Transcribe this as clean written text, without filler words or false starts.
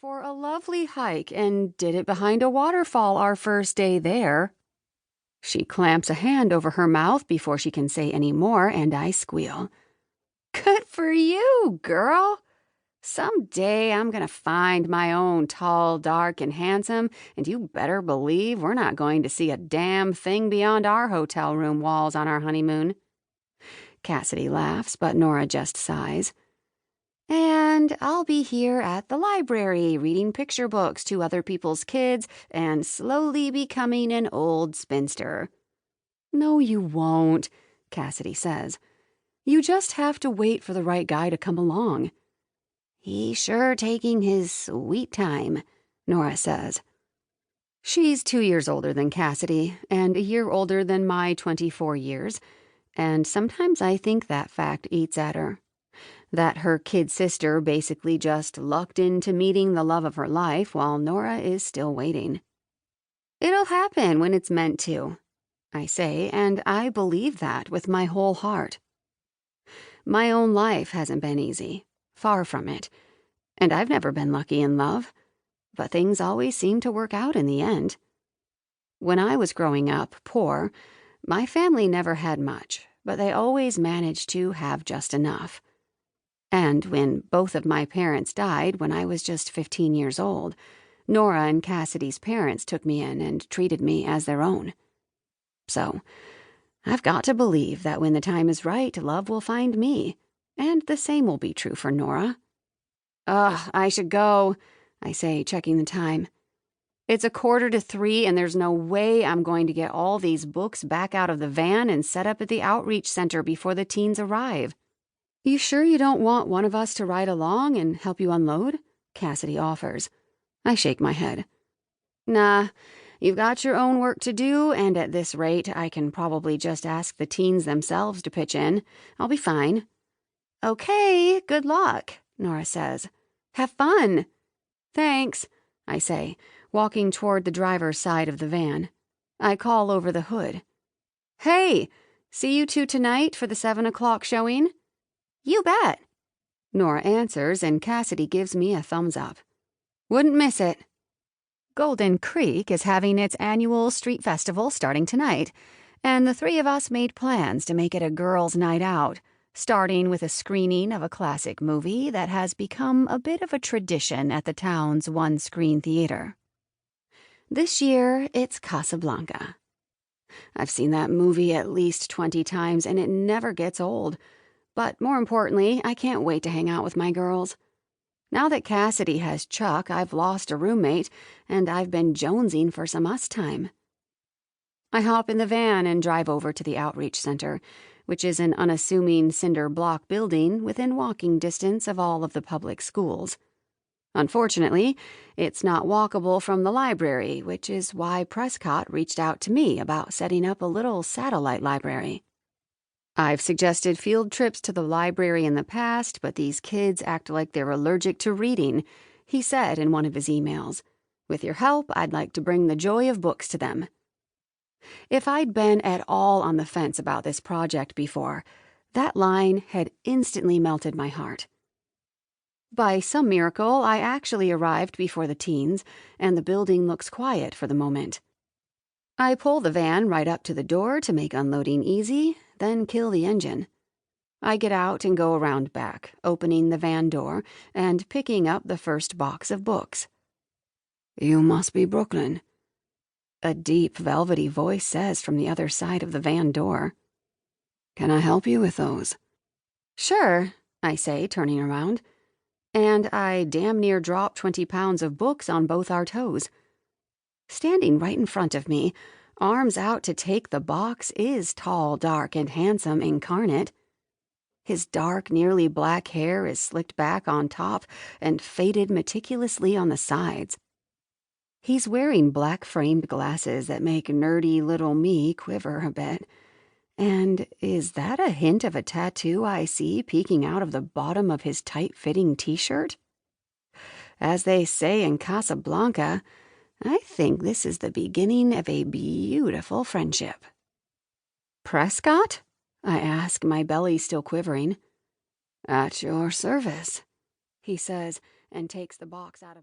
for a lovely hike and did it behind a waterfall our first day there." She clamps a hand over her mouth before she can say any more, and I squeal. "Good for you, girl. Someday I'm gonna find my own tall, dark, and handsome, and you better believe we're not going to see a damn thing beyond our hotel room walls on our honeymoon." Cassidy laughs, but Nora just sighs. "And I'll be here at the library reading picture books to other people's kids and slowly becoming an old spinster." "No, you won't," Cassidy says. "You just have to wait for the right guy to come along." "He's sure taking his sweet time," Nora says. She's 2 years older than Cassidy and a year older than my 24 years, and sometimes I think that fact eats at her. That her kid sister basically just lucked into meeting the love of her life while Nora is still waiting. "It'll happen when it's meant to," I say, and I believe that with my whole heart. My own life hasn't been easy, far from it, and I've never been lucky in love, but things always seem to work out in the end. When I was growing up poor, my family never had much, but they always managed to have just enough. And when both of my parents died when I was just 15 years old, Nora and Cassidy's parents took me in and treated me as their own. So, I've got to believe that when the time is right, love will find me, and the same will be true for Nora. "Ugh, I should go," I say, checking the time. "It's 2:45, and there's no way I'm going to get all these books back out of the van and set up at the outreach center before the teens arrive." "You sure you don't want one of us to ride along and help you unload?" Cassidy offers. I shake my head. "Nah, you've got your own work to do, and at this rate, I can probably just ask the teens themselves to pitch in. I'll be fine." "Okay, good luck," Nora says. "Have fun." "Thanks," I say, walking toward the driver's side of the van. I call over the hood. "Hey, see you two tonight for the 7 o'clock showing?" "You bet," Nora answers, and Cassidy gives me a thumbs up. "Wouldn't miss it." Golden Creek is having its annual street festival starting tonight, and the three of us made plans to make it a girls' night out, starting with a screening of a classic movie that has become a bit of a tradition at the town's one-screen theater. This year, it's Casablanca. I've seen that movie at least 20 times, and it never gets old. But more importantly, I can't wait to hang out with my girls. Now that Cassidy has Chuck, I've lost a roommate, and I've been jonesing for some us time. I hop in the van and drive over to the outreach center, which is an unassuming cinder block building within walking distance of all of the public schools. Unfortunately, it's not walkable from the library, which is why Prescott reached out to me about setting up a little satellite library. I've suggested field trips to the library in the past, but these kids act like they're allergic to reading, he said in one of his emails. With your help, I'd like to bring the joy of books to them. If I'd been at all on the fence about this project before, that line had instantly melted my heart. By some miracle, I actually arrived before the teens, and the building looks quiet for the moment. I pull the van right up to the door to make unloading easy, then kill the engine. I get out and go around back, opening the van door and picking up the first box of books. "You must be Brooklyn," a deep, velvety voice says from the other side of the van door. "Can I help you with those?" "Sure," I say, turning around. And I damn near drop 20 pounds of books on both our toes. Standing right in front of me, arms out to take the box, is tall, dark, and handsome incarnate. His dark, nearly black hair is slicked back on top and faded meticulously on the sides. He's wearing black-framed glasses that make nerdy little me quiver a bit. And is that a hint of a tattoo I see peeking out of the bottom of his tight-fitting t-shirt? As they say in Casablanca, I think this is the beginning of a beautiful friendship. "Prescott?" I ask, my belly still quivering. "At your service," he says, and takes the box out of my